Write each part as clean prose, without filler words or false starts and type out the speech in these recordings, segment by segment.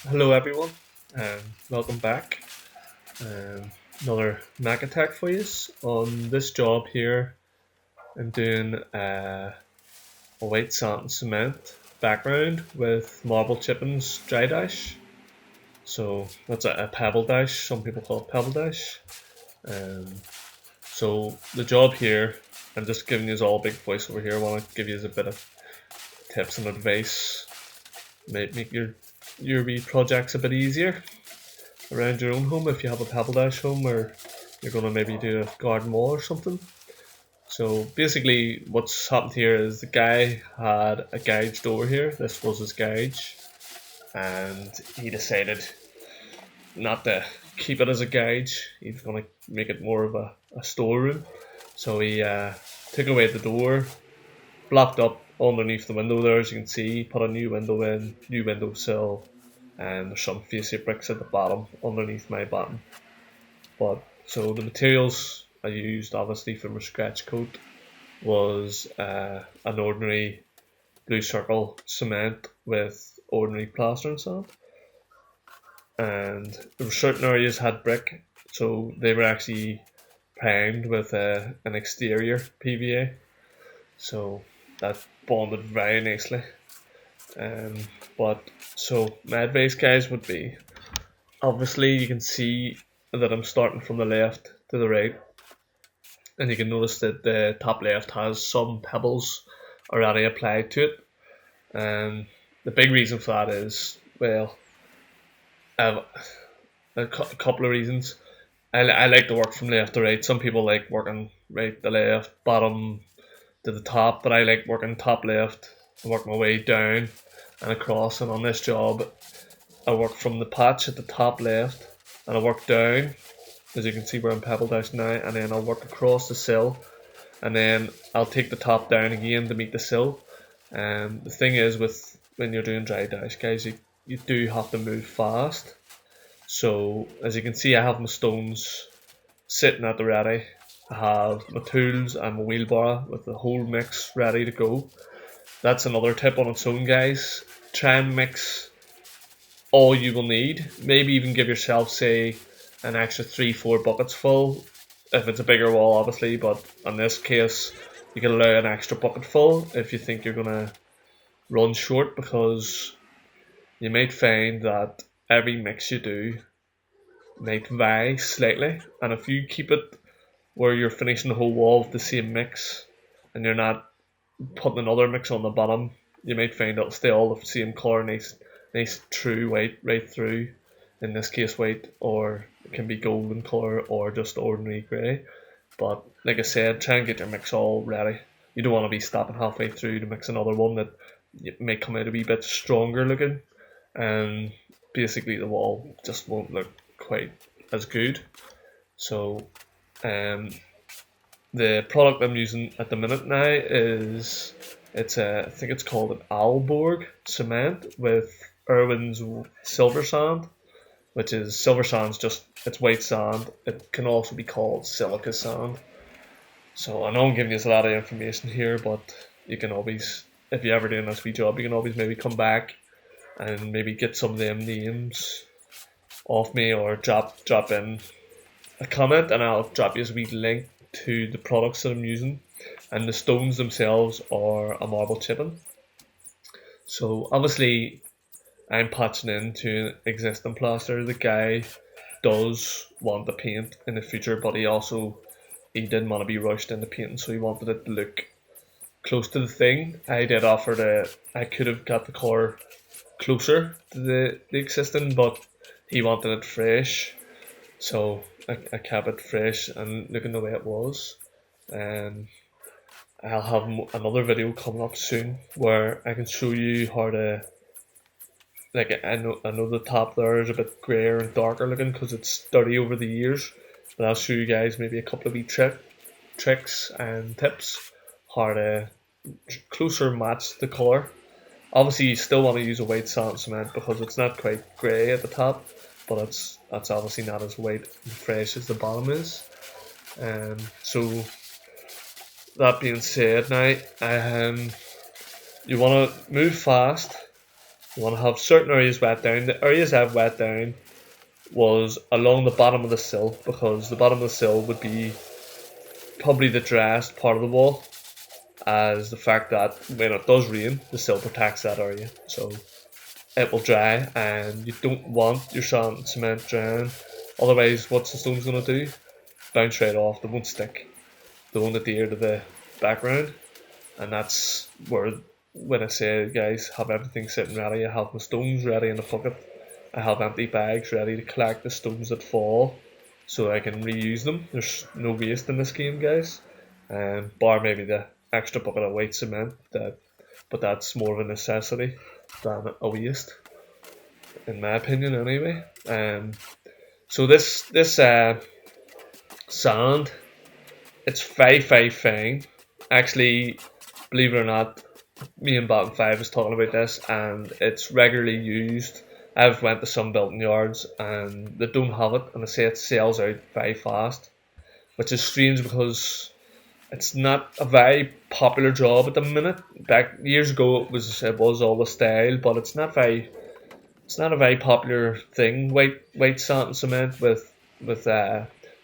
Hello everyone, and welcome back. Another Mac attack for you. On this job here, I'm doing a white sand and cement background with marble chippings dry dash. So that's a pebble dash. Some people call it pebble dash. Um, so the job here, I'm just giving you all a big voice over here. I want to give you a bit of tips and advice. Make your wee projects a bit easier around your own home if you have a pebble dash home, or you're going to maybe do a garden wall or something. So basically what's happened here is the guy had a gauge door here. This was his gauge, and he decided not to keep it as a gauge. He's going to make it more of a storeroom. So he took away the door, blocked up underneath the window there, as you can see, put a new window in, new windowsill, and there's some fascia bricks at the bottom underneath my bottom. But so the materials I used, obviously, for my scratch coat was an ordinary blue circle cement with ordinary plastering sand, and there were certain areas had brick, so they were actually primed with an exterior PVA, so that bonded very nicely. But so my advice, guys, would be, obviously you can see that I'm starting from the left to the right, and you can notice that the top left has some pebbles already applied to it. And the big reason for that is, well, a couple of reasons. I like to work from left to right. Some people like working right to left, bottom to the top, but I like working top left and work my way down and across. And on this job, I work from the patch at the top left and I work down, as you can see where I'm pebble dash now, and then I'll work across the sill, and then I'll take the top down again to meet the sill. And the thing is, with when you're doing dry dash, guys, you do have to move fast. So as you can see, I have my stones sitting at the ready. I have my tools and my wheelbarrow with the whole mix ready to go. That's another tip on its own, guys. Try and mix all you will need. Maybe even give yourself, say, an extra 3-4 buckets full if it's a bigger wall, obviously, but in this case you can allow an extra bucket full if you think you're gonna run short, because you might find that every mix you do might vary slightly, and if you keep it where you're finishing the whole wall with the same mix and you're not putting another mix on the bottom, you might find it'll stay all the same colour, nice true white right through. In this case white, or it can be golden colour or just ordinary grey. But like I said, try and get your mix all ready. You don't want to be stopping halfway through to mix another one that may come out a wee bit stronger looking, and basically the wall just won't look quite as good. So the product I'm using at the minute now is I think it's called an Aalborg cement with Irwin's silver sand, which is silver sand's just, it's white sand. It can also be called silica sand. So I know I'm giving you a lot of information here, but you can always, if you're ever doing this wee job, you can always maybe come back and maybe get some of them names off me, or drop in a comment and I'll drop you a wee link to the products that I'm using. And the stones themselves are a marble chipping. So obviously I'm patching into existing plaster. The guy does want to paint in the future, but he didn't want to be rushed into painting, so he wanted it to look close to the thing. I did offer I could have got the colour closer to the existing, but he wanted it fresh, so I kept it fresh and looking the way it was. And I'll have another video coming up soon where I can show you how to, like, I know the top there is a bit grayer and darker looking because it's dirty over the years, but I'll show you guys maybe a couple of wee tricks and tips how to closer match the colour. Obviously you still want to use a white sand cement because it's not quite grey at the top, but that's obviously not as white and fresh as the bottom is. So that being said, now you want to move fast You want to have certain areas wet down. The areas I've wet down was along the bottom of the sill, because the bottom of the sill would be probably the driest part of the wall, as the fact that when it does rain, the sill protects that area, so it will dry, and you don't want your sand and cement drying. Otherwise, what's the stones going to do? Bounce right off. They won't stick. They won't adhere to the background, and that's where, when I say, guys, have everything sitting ready, I have my stones ready in a bucket, I have empty bags ready to collect the stones that fall, so I can reuse them. There's no waste in this game, guys, bar maybe the extra bucket of white cement, but that's more of a necessity than a waste, in my opinion, anyway. So this sand, it's very fine. Actually, believe it or not, me and Bottom 5 was talking about this, and it's regularly used. I've went to some building yards and they don't have it, and they say it sells out very fast, which is strange because it's not a very popular job at the minute. Back years ago, it was all the style, but it's not a very popular thing. White sand and cement with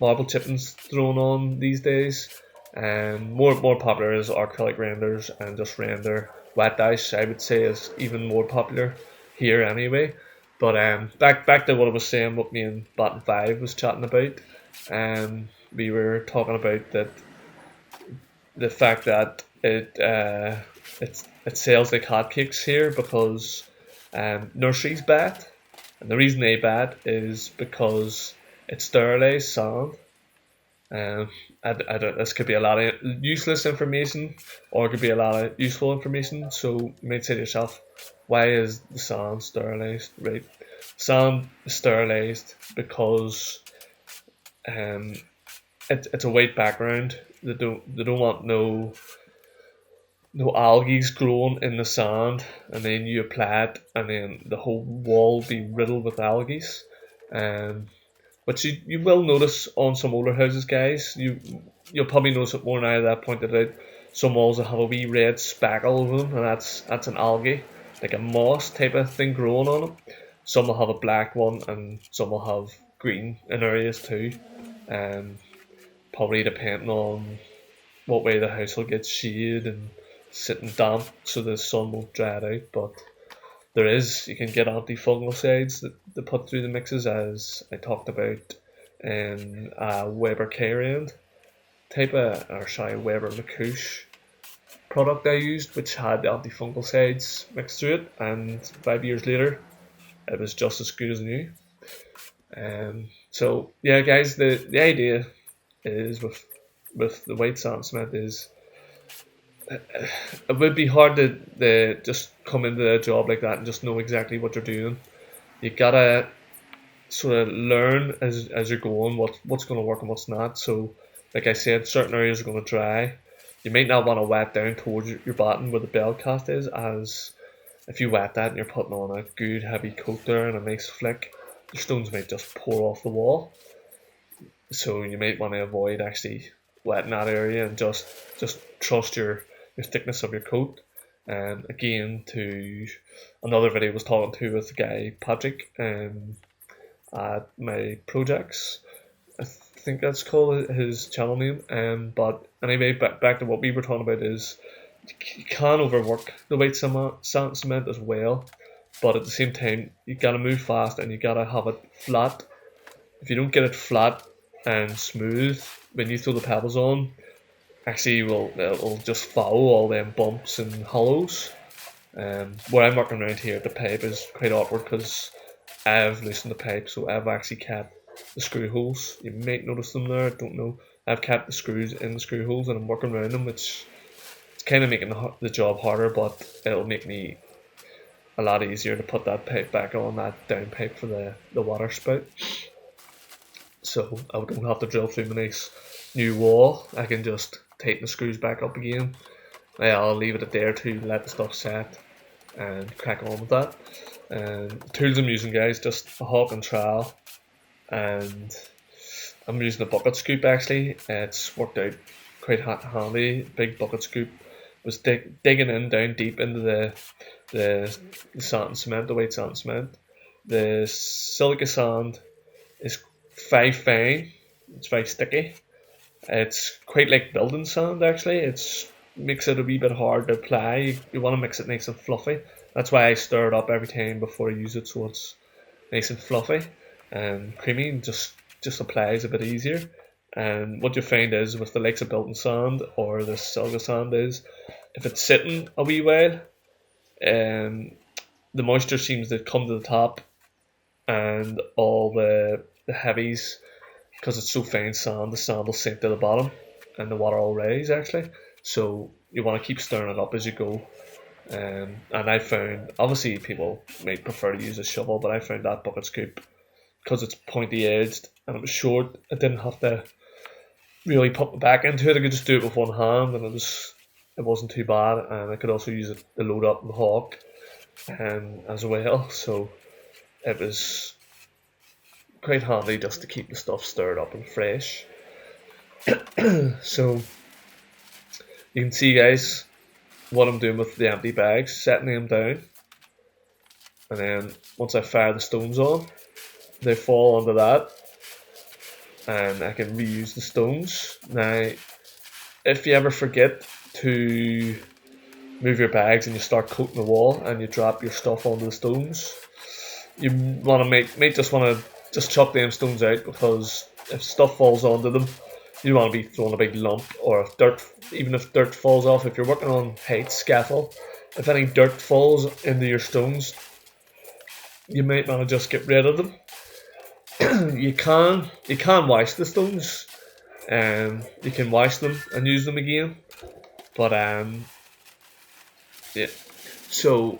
marble chippings thrown on these days. More popular is acrylic renders and just render. Wet dash, I would say, is even more popular here anyway. But back to what I was saying, what me and Bottom 5 was chatting about. We were talking about that the fact that it sells like hotcakes here because nurseries bat, and the reason they bat is because it's sterilized sand. This could be a lot of useless information, or it could be a lot of useful information. So you might say to yourself, why is the sand sterilized? Right, sand is sterilized because it's a white background. They don't want no algae growing in the sand, and then you apply it, and then the whole wall be riddled with algae. Which you will notice on some older houses, guys. You'll probably notice it more now that I pointed out. Some walls will have a wee red speckle over them, and that's an algae, like a moss type of thing growing on them. Some will have a black one, and some will have green in areas too. Probably depending on what way the house will get shade and sitting damp, so the sun won't dry it out. But you can get anti-fungicides that put through the mixes, as I talked about in Weber K-Rand Weber McCouche product I used, which had the antifungicides mixed through it, and 5 years later it was just as good as new. So yeah, guys, the idea is with the white sand cement is it would be hard to just come into a job like that and just know exactly what you're doing. You gotta sort of learn as you're going what's going to work and what's not. So, like I said, certain areas are going to dry. You might not want to wet down towards your bottom where the bell cast is, as if you wet that and you're putting on a good heavy coat there and a nice flick, the stones might just pour off the wall. So you might want to avoid actually wetting that area and just trust your thickness of your coat. And again, to another video I was talking to with the guy Patrick at my projects, I think that's called his channel name. But anyway, back to what we were talking about is you can't overwork the white cement as well, but at the same time you gotta move fast and you gotta have it flat. If you don't get it flat and smooth when you throw the pebbles on, actually it'll just follow all them bumps and hollows. Where I'm working around here, the pipe is quite awkward because I've loosened the pipe, so I've actually kept the screw holes. You might notice them there, I don't know. I've kept the screws in the screw holes and I'm working around them, which it's kind of making the job harder, but it'll make me a lot easier to put that pipe back on, that down pipe for the water spout. So I don't have to drill through my nice new wall. I can just tighten the screws back up again. I'll leave it a day or two, let the stuff set, and crack on with that. And the tools I'm using, guys, just a hawk and trowel, and I'm using a bucket scoop actually. It's worked out quite handy. Big bucket scoop. Was digging in down deep into the sand and cement, the white sand and cement. The silica sand is very fine. It's very sticky. It's quite like building sand actually. It's makes it a wee bit hard to apply. You want to mix it nice and fluffy. That's why I stir it up every time before I use it, so it's nice and fluffy and creamy. And just applies a bit easier. And what you find is with the likes of building sand or the silica sand is if it's sitting a wee while, the moisture seems to come to the top, and all the heavies, because it's so fine sand, the sand will sink to the bottom and the water will rise actually. So you want to keep stirring it up as you go. And I found, obviously people might prefer to use a shovel, but I found that bucket scoop, because it's pointy edged and it was short, I didn't have to really put my back into it. I could just do it with one hand, and it wasn't too bad. And I could also use it to load up the hog as well. So it was quite handy just to keep the stuff stirred up and fresh. So you can see, guys, what I'm doing with the empty bags, setting them down, and then once I fire the stones on, they fall onto that, and I can reuse the stones. Now, if you ever forget to move your bags and you start coating the wall and you drop your stuff onto the stones, you want to might just want to just chuck them stones out, because if stuff falls onto them, you don't want to be throwing a big lump, or if dirt, even if dirt falls off. If you're working on height scaffold, if any dirt falls into your stones, you might want to just get rid of them. you can wash the stones, you can wash them and use them again, but yeah, so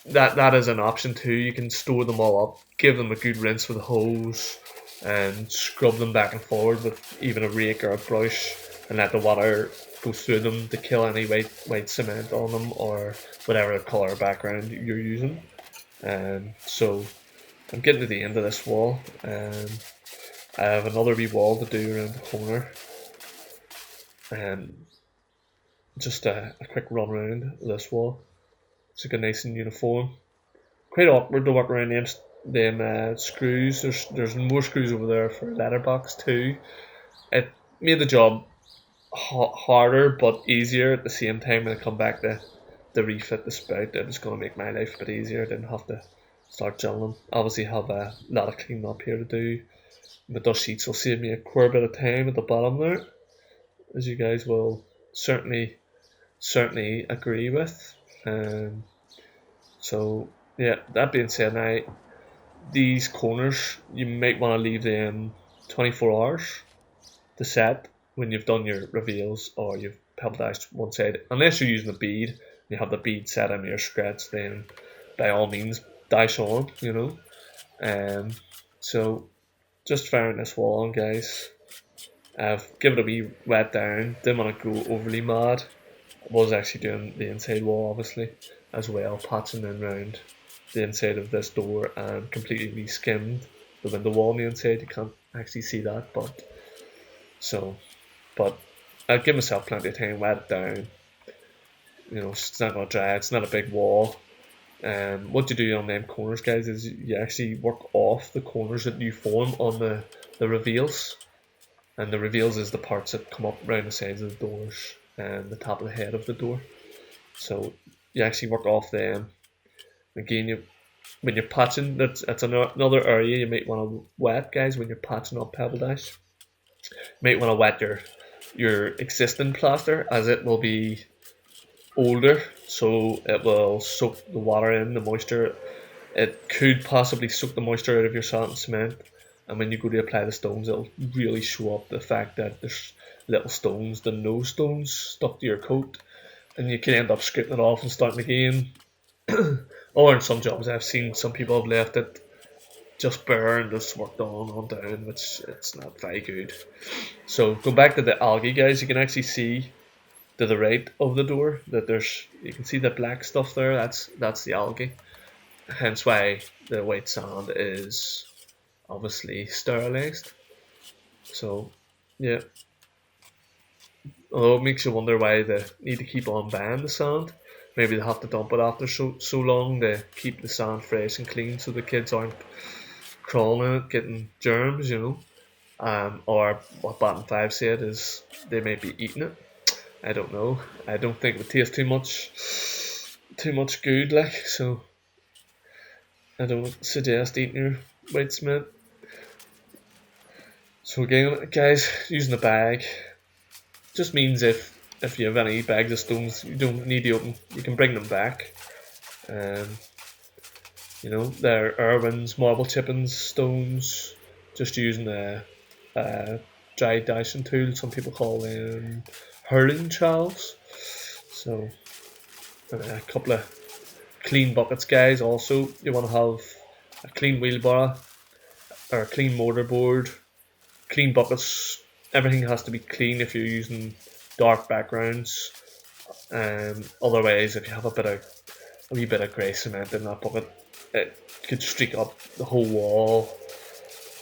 that is an option too. You can store them all up, give them a good rinse with a hose, and scrub them back and forward with even a rake or a brush, and let the water go through them to kill any white cement on them or whatever colour background you're using. So I'm getting to the end of this wall, and I have another wee wall to do around the corner, and just a quick run around this wall. It's like a nice and uniform. Quite awkward to work around them screws. There's more screws over there for letterbox too. It made the job harder but easier at the same time. When I come back to refit the spout, it was going to make my life a bit easier. I didn't have to start drilling them. Obviously have a lot of cleaning up here to do. The dust sheets will save me a queer bit of time at the bottom there, as you guys will certainly agree with. So yeah, that being said, now these corners you might want to leave them 24 hours to set when you've done your reveals or you've pebble dashed one side. Unless you're using a bead, you have the bead set on your scratch, then by all means dash on, so just firing this wall on, guys. I've given it a wee wet down, didn't want to go overly mad. I was actually doing the inside wall obviously as well, patching in round the inside of this door and completely re-skimmed the window wall on the inside. You can't actually see that, but I'll give myself plenty of time, wet it down. It's not going to dry, it's not a big wall. What you do on them corners, guys, is you actually work off the corners that you form on the reveals. And the reveals is the parts that come up around the sides of the doors and the top of the head of the door. So you actually work off them. Again, when you're patching, that's another area you might want to wet, guys. When you're patching up pebble dash, you might want to wet your existing plaster, as it will be older, so it will soak the water in, the moisture. It could possibly soak the moisture out of your sand and cement, and when you go to apply the stones, it'll really show up the fact that there's little stones, the no stones, stuck to your coat, and you can end up scraping it off and starting again. Or in some jobs I've seen some people have left it just bare and just worked on down, which it's not very good. So go back to the algae, guys. You can actually see to the right of the door that you can see the black stuff there. That's the algae, hence why the white sand is obviously sterilized. So yeah, although it makes you wonder why they need to keep on buying the sand. maybe they have to dump it after so long to keep the sand fresh and clean, so the kids aren't crawling in it, getting germs, you know. Or what Bottom 5 said is they may be eating it. I don't know. I don't think it would taste too much good, like, so I don't suggest eating your white cement. So again, guys, using a bag just means if you have any bags of stones you don't need to open, you can bring them back. You know, they're Irwin's marble chipping stones, just using a dry dashing tool. Some people call them hurling trowels. So a couple of clean buckets, guys. Also, you want to have a clean wheelbarrow or a clean mortarboard, clean buckets. Everything has to be clean if you're using dark backgrounds. Otherwise, if you have a wee bit of grey cement in that bucket, it could streak up the whole wall,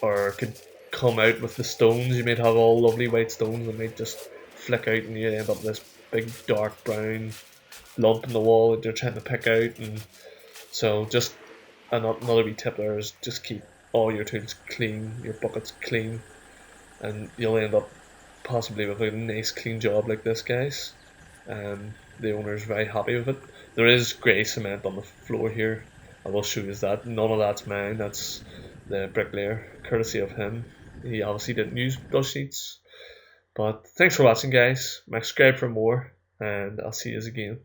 or it could come out with the stones. You might have all lovely white stones and they just flick out, and you end up with this big dark brown lump in the wall that you're trying to pick out. And so just another wee tip there is just keep all your tools clean, your buckets clean, and you'll end up possibly with a nice clean job like this, guys. The owner's very happy with it. There is grey cement on the floor here. I will show you that. None of that's mine. That's the bricklayer, courtesy of him. He obviously didn't use brush sheets. But thanks for watching, guys. MACSCRIBE for more, and I'll see you again.